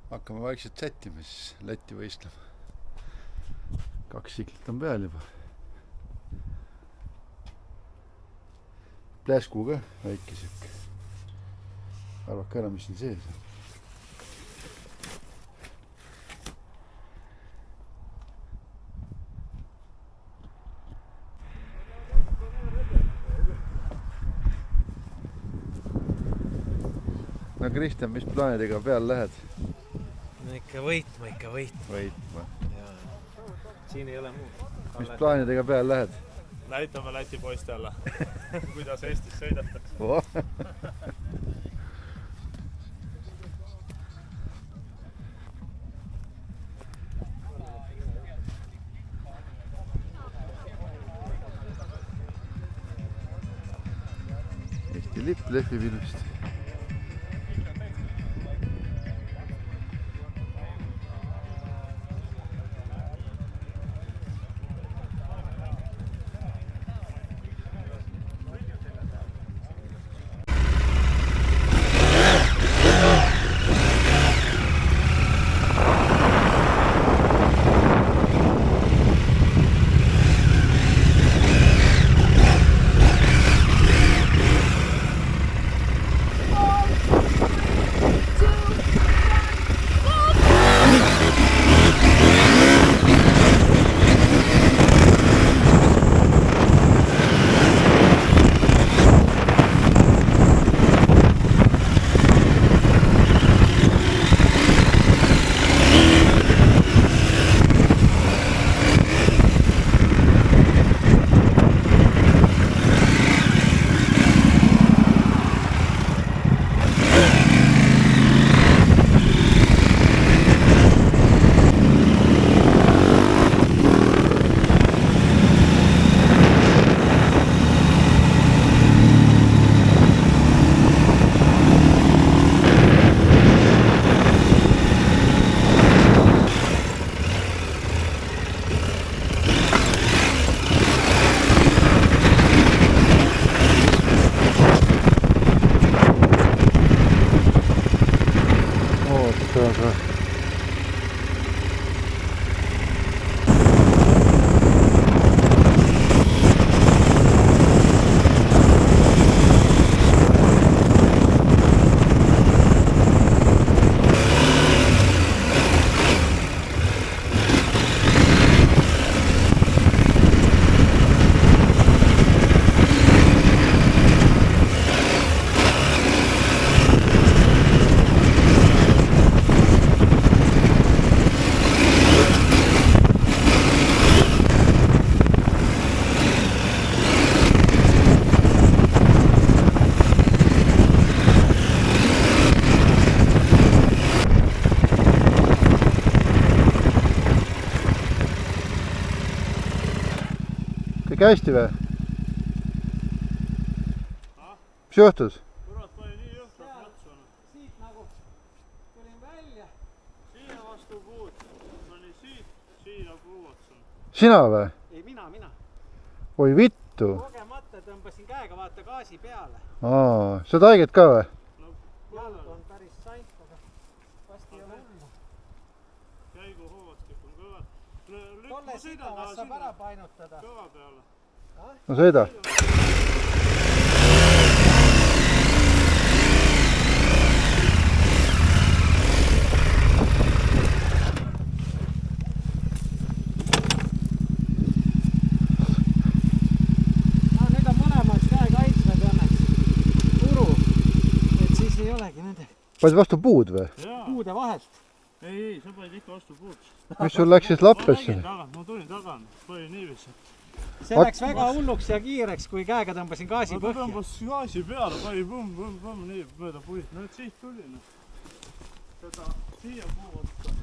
Hakkame vaikselt sättima siis Lätti võistlema. 2 tsiklit on peal juba. Pläsku ka väike siuke. Arvake ära, mis siin sees on. No Kristjan, mis plaanidega peal lähed? No ikka võitma. Võitma. Siin ei ole muud. Mis plaanidega peal lähed? Näitame Läti poistele, kuidas Eestis sõidetakse. Eesti lipp lehvib ilusti. Kõik hästi või? Mis juhtus? Kurat, pani nii jõhkralt matsuna. Siit nagu tulin välja. Siia vastu puud. Pani siia puuotsa. Sina või? Ei, mina. Oi vittu. Kogemata tõmbasin käega vaata gaasi peale. Sa oled haiget ka või? No, Jalg on päris saint, aga vast ei ole hullu. käigu hoovastik on kõva. Tolle sidavast saab ära painutada. Kõva peale. No sõida. No nüüd on mõlemad käe kaitsmed õnneks. Puru. Et siis ei olegi nende. Panid vastu puud või? Puude vahelt. Ei, sa panid ikka vastu puud. Mis sul läks siis lappesse? Ma tulin tagant, panin niiviisi. See läks väga hulluks ja kiireks, kui käega tõmbasin gaasi põhja. Ta tõmbas gaasi peale, pani põmm, nii mööda puid. No et siit tuli. Seda siia puu otsa.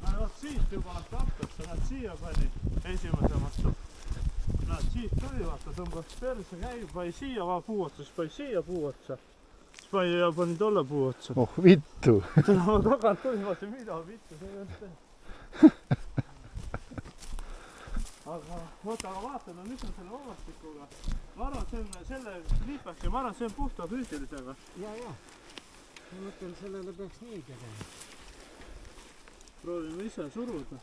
Näed, siit juba nad tappesse, näed siia pani esimese vastu. Näed, siit tuli vaata, tõmbas perse käi, pani siia puu otsa, siis pani siia puu otsa. Siis pani tolle puu otsa. Oh vittu. Ma tagant tuli, vaata mida vittu see ei olnud. Aga vaata, no mis on selle hoovastikuga. Ma arvan, selle liipaks ja ma arvan, see on puhta füüsilisega. Ja. Ma mõtlen, sellele peaks nii tegema. proovime ise suruda.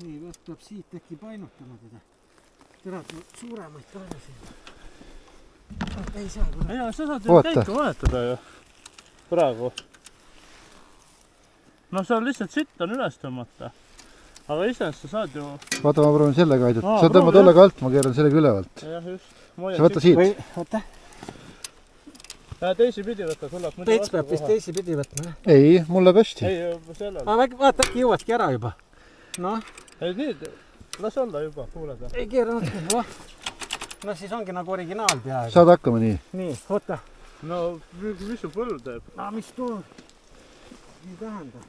Nii, peab siit äkki painutama teda. Terad suuremaid kaela siin. Ei saa kuna. Ei, sa saad ju käiku vahetada ju. Praegu. No see on lihtsalt sitt on üles tõmmata. Aga ise sa saad ju... Vaata, ma proovin sellega aidata. Sa proovi, tõmbad ollega alt, ma keeran sellega ülevalt. Jah, just. Sa võta siit. Oota. Teisi pidi võtta, sulab muidu Peits peab vist teisi pidi võtma. Ei, mul läheb hästi. Ei, sellel. Vaata, jõuadki ära juba. Noh. Ei, nüüd, las olla juba, kuuleda. Ei keera natuke. No siis ongi nagu originaal peaaegu. Saad hakkama nii? Nii, oota. No, mis su põlv teeb? Mis too? Ei tähenda.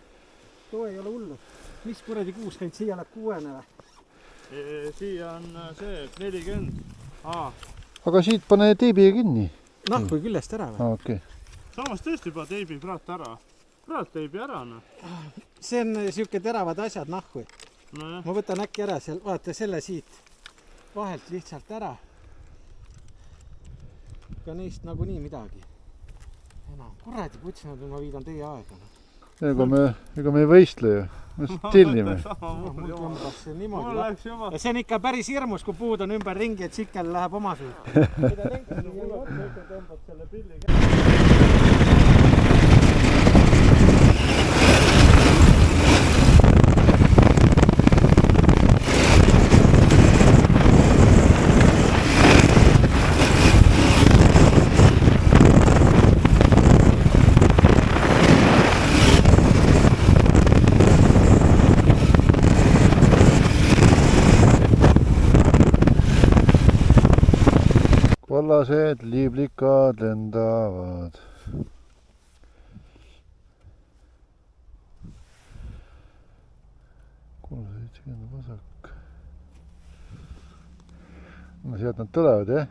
Too ei ole hullu. Mis kuradi 60 siia läheb 6-ne või? Siia on see 40. Aga siit pane teibiga kinni. Nahku küljest ära või? Okei. Samas tõesti juba teibi praat ära. Praat teibi ära, noh. See on siuke teravad asjad nahku. Nojah. Ma võtan äkki ära seal, vaata selle siit vahelt lihtsalt ära. Ka neist nagunii midagi. Kuradi putsinud, ma viidan teie aega. Ega me ei võistle ju. Me tillime. Mul tõmbas see niimoodi. Mul läks juba. Ja see on ikka päris hirmus, kui puud on ümber ringi, et tsikkel läheb oma suud. Mida lenki tõmbad selle pilli kätte. Kollased liiblikad lendavad. vasak. No sealt nad tulevad, jah?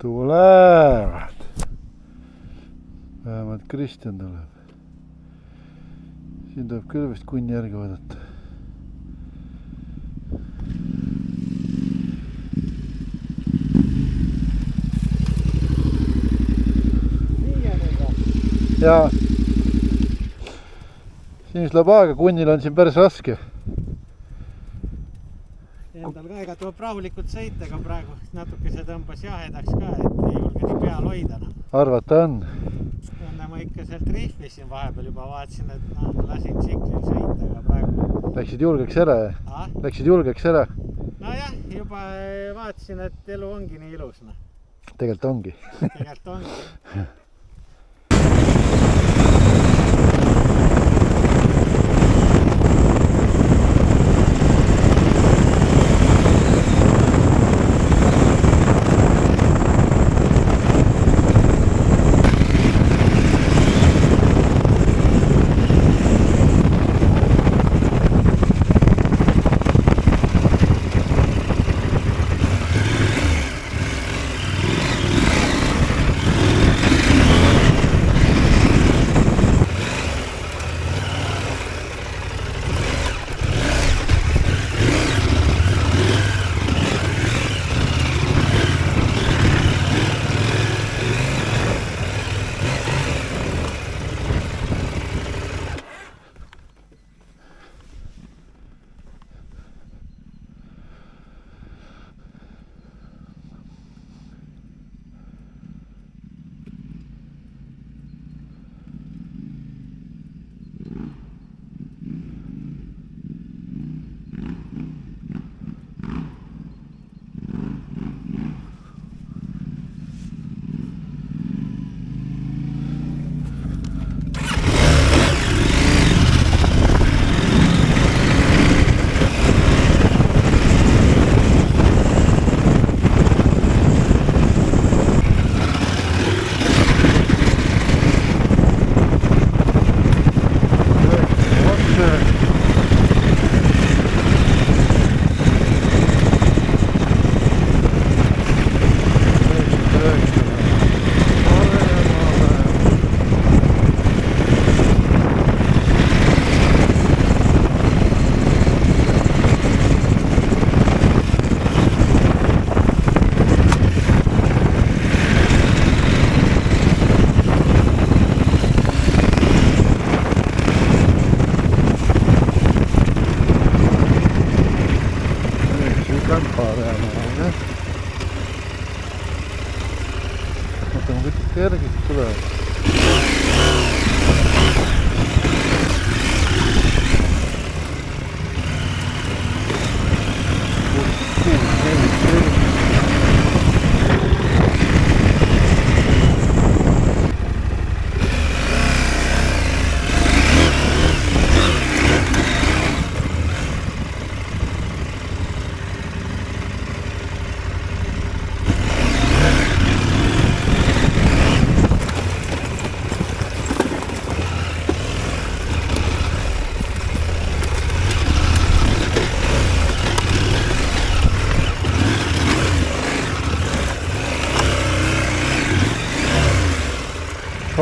Tulevad. Vähemalt Kristjan tuleb. Siin tuleb küll vist kunni järgi vaadata. Jaa. Siin vist läheb aega, kunnil on siin päris raske. Endal ka ega tuleb rahulikult sõita, aga praegu natuke see tõmbas jahedaks ka, et ei julge nii peal hoida. Arvata on. Enne ma ikka sealt rihvisin vahepeal juba, vaatasin, et lasin tsiklil sõita, aga praegu... Läksid julgeks ära, jah? Läksid julgeks ära? Nojah, juba vaatasin, et elu ongi nii ilus. Tegelikult ongi. Tegelikult ongi.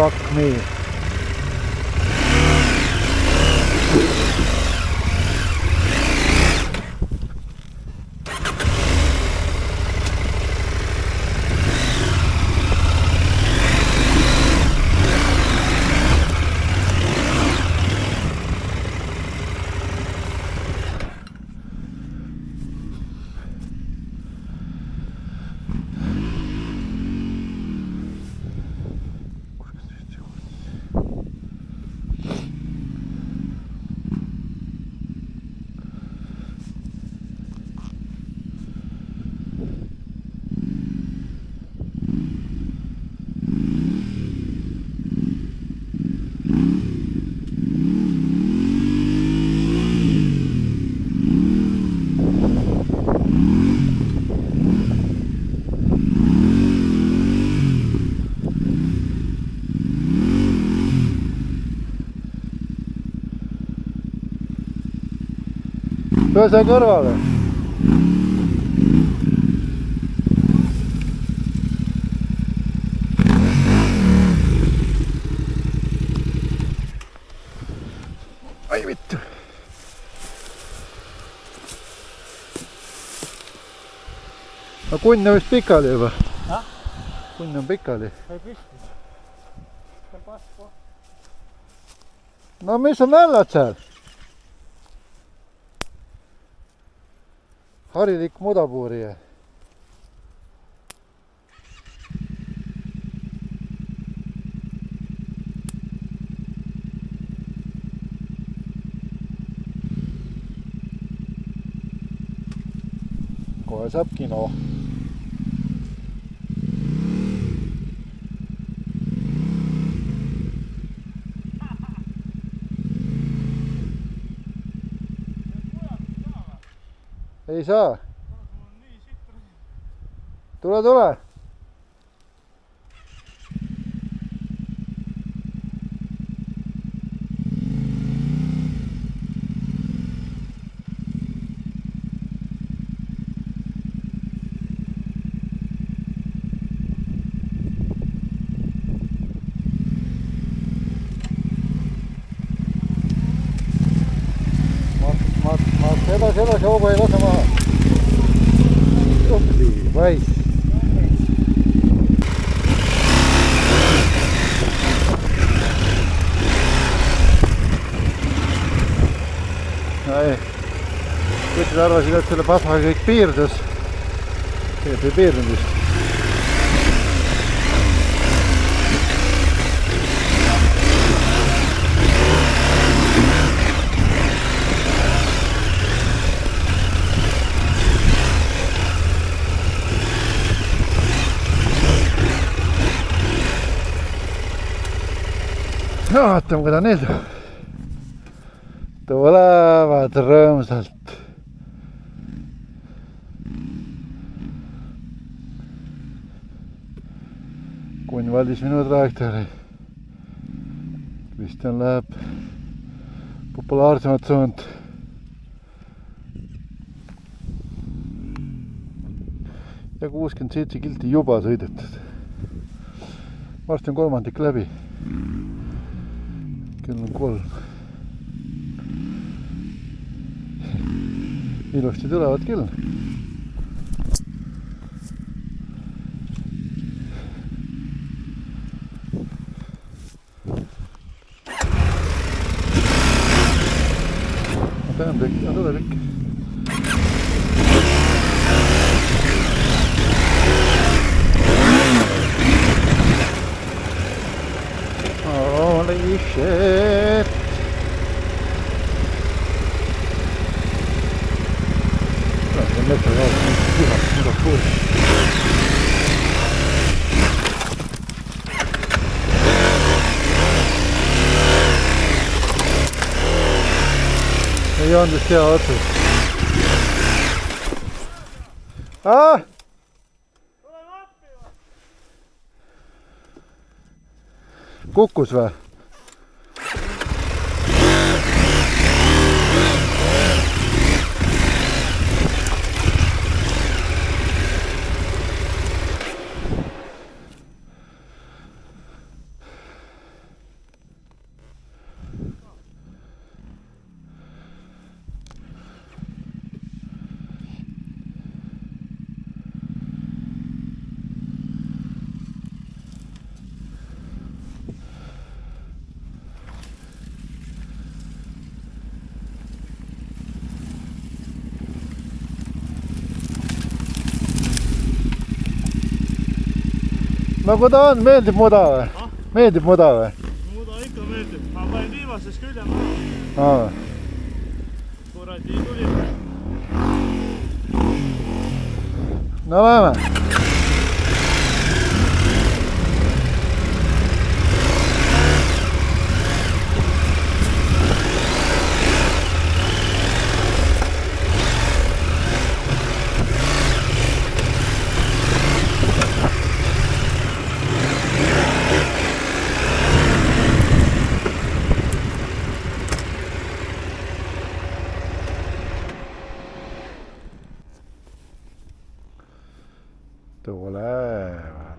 Fuck me. Pääsee kõrvale. Ai vittu. No kunn on vist pikali juba. Kunn on pikali. Ei pysty. Sitten pasko. No missä mällät seal? Harilik mudapuurija. Kohe saab kino. Ei saa. Tule, tule. Edasi, hoogu ei lase maha. Upsi, vais. Ei. Kõik arvasid, et selle pasmaga kõik piirdus. Tegelikult ei piirdunud vist. No vaatame, kuida need tulevad rõõmsalt. Kunn valis minu trajektoori. Kristjan läheb populaarsemat suund. Ja 67 kilti juba sõidetud. Varsti on kolmandik läbi. Kell on 3. Ilusti tulevad küll. Ma tean kõik, ja tuleb ikka. Holy shit! Metro jaoks on puhas, muudab puhas. Ei olnud vist hea otsus. Kukkus või? nagu ta on, meeldib muda või? Meeldib muda või? Muda ikka meeldib. Ma panin viimases külje maha. Kuradi tuli. No lähme. Tulevad.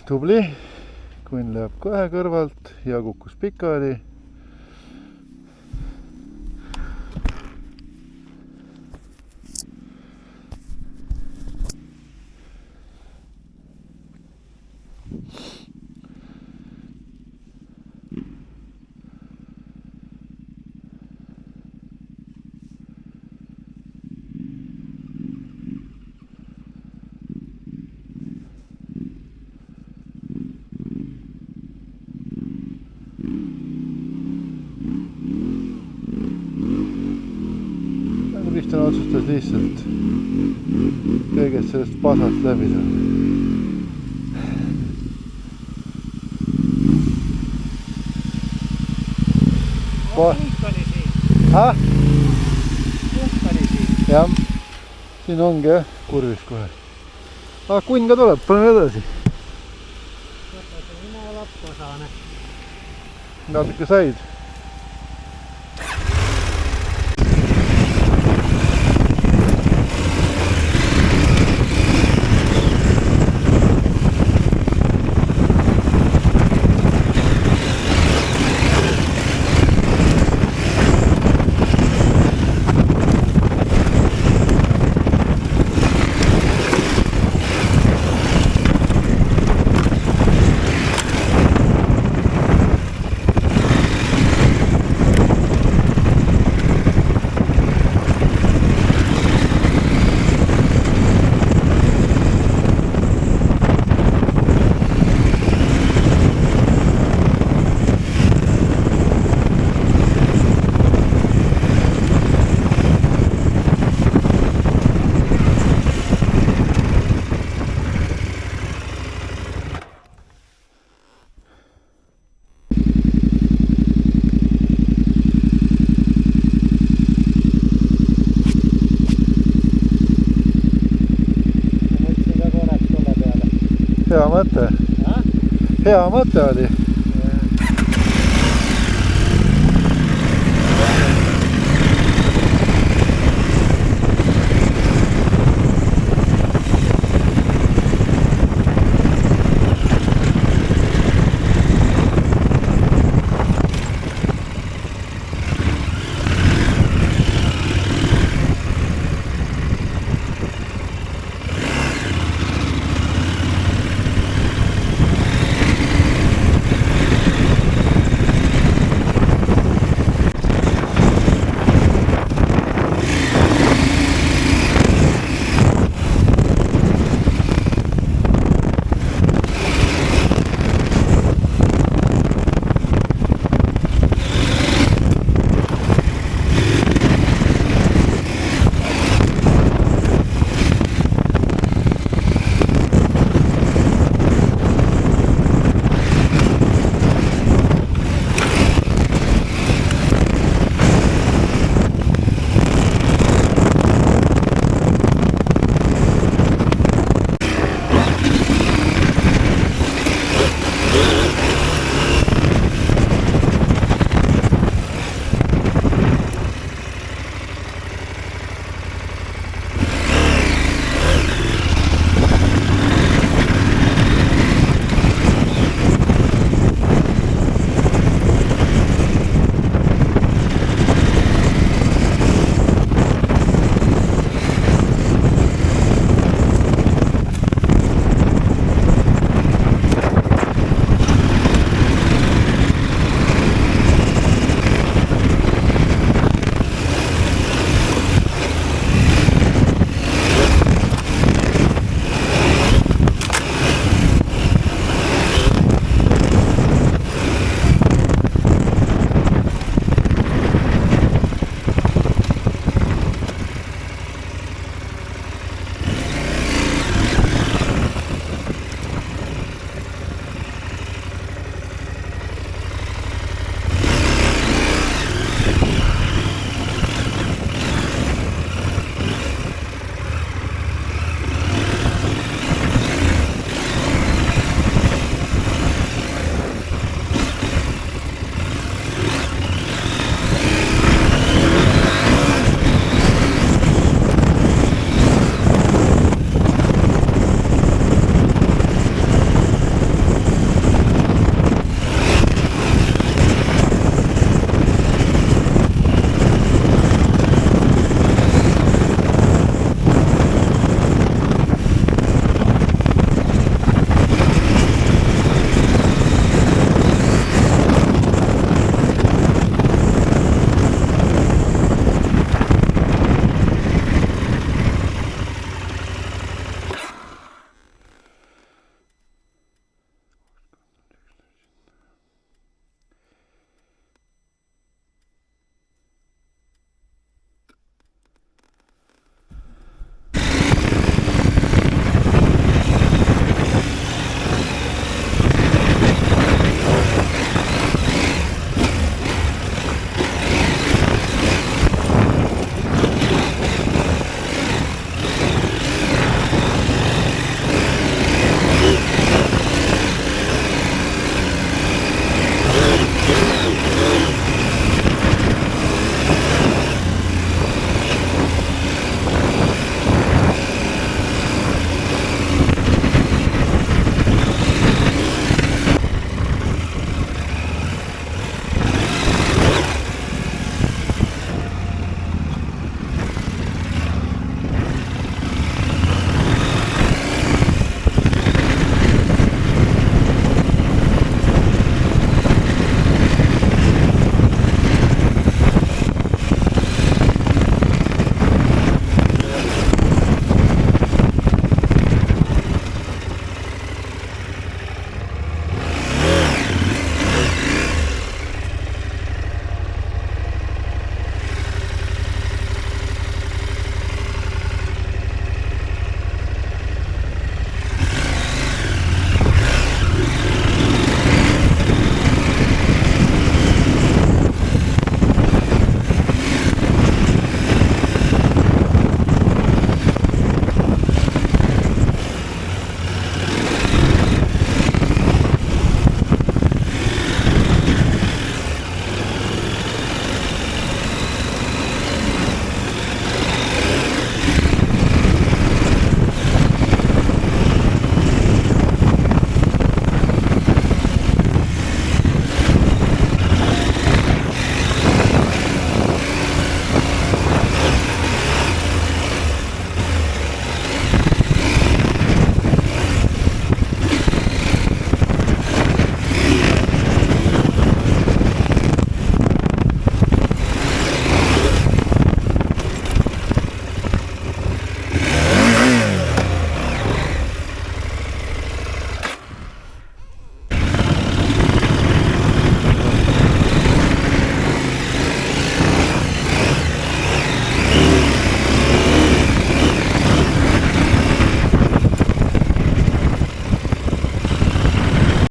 Tubli, kunn läheb kohe kõrvalt ja kukkus pikali. Kristjan otsustas lihtsalt kõigest sellest pasast läbi saada. Punkt oli siin. Punkt oli siin. Jah, siin ongi jah, kurvis kohe. Kunn ka tuleb, paneme edasi. Minä lappuosaane. Natuke said. Hea mõte. Hea mõte oli.